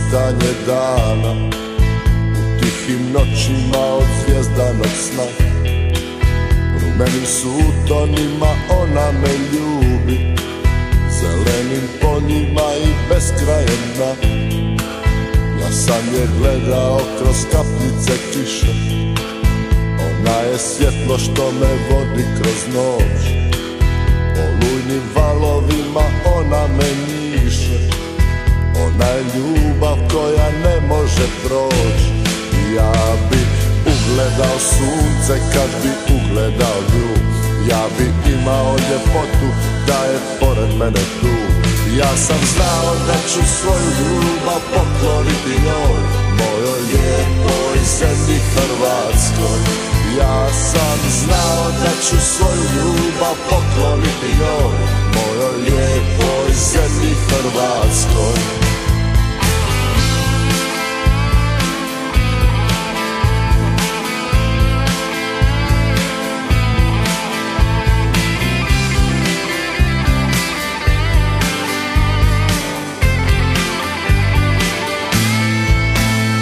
svitanje dana, u tihim noćima od zvjezdanog sna. Rumenim sutonima ona me ljubi, zelenim poljima i beskrajem dna. Ja sam je gledao kroz kapljice kiše, ona je svjetlo što me vodi kroz noć. Olujnim valovima ona me njiše, ona je ljubav koja ne može proći. Ja bi ugledao sunce kad bi ugledao nju, ja bi imao ljepotu da je pored mene tu. Ja sam znao da ću svoju ljubav pokloniti njoj, mojoj lijepoj zemlji Hrvatskoj. Ja sam znao da ću svoju ljubav pokloniti njoj, mojoj lijepoj zemlji Hrvatskoj.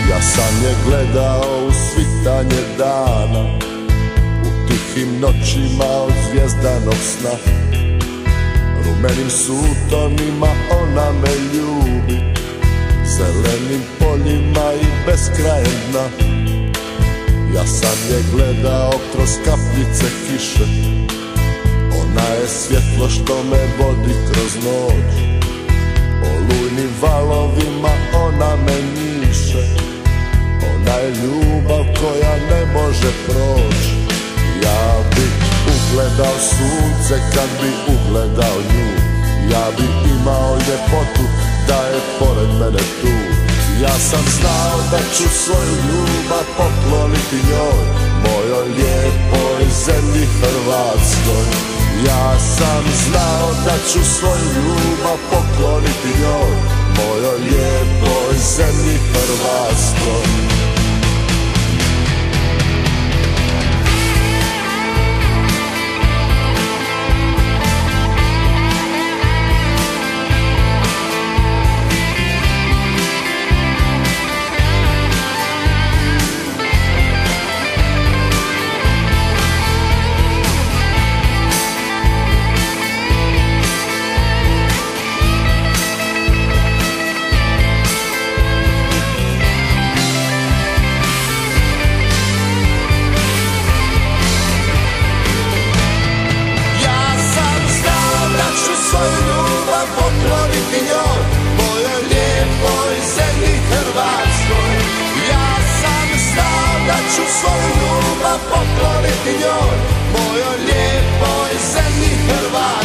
Ja sam je gledao u svitanje dana, u tihim noćima od zvjezdanog sna. Rumenim sutonima ona me ljubi, zelenim poljima i beskrajem dna. Ja sam je gledao kroz kapljice kiše, ona je svjetlo što me vodi kroz noć. Olujnim valovima ona me njiše, ona je ljubav koja ne može proći. Ja bi ugledao sunce kad bi ugledao nju, ja bi imao ljepotu da je pored mene tu. Ja sam znao da ću svoju ljubav pokloniti njoj, mojoj lijepoj zemlji Hrvatskoj. Ja sam znao da ću svoju ljubav pokloniti njoj, mojoj lijepoj zemlji Hrvatskoj. Pokloniti njoj, mojoj lijepoj zemlji Hrvatskoj. Ja sam znao da ću svoju ljubav pokloniti njoj, mojoj lijepoj zemlji Hrvatskoj.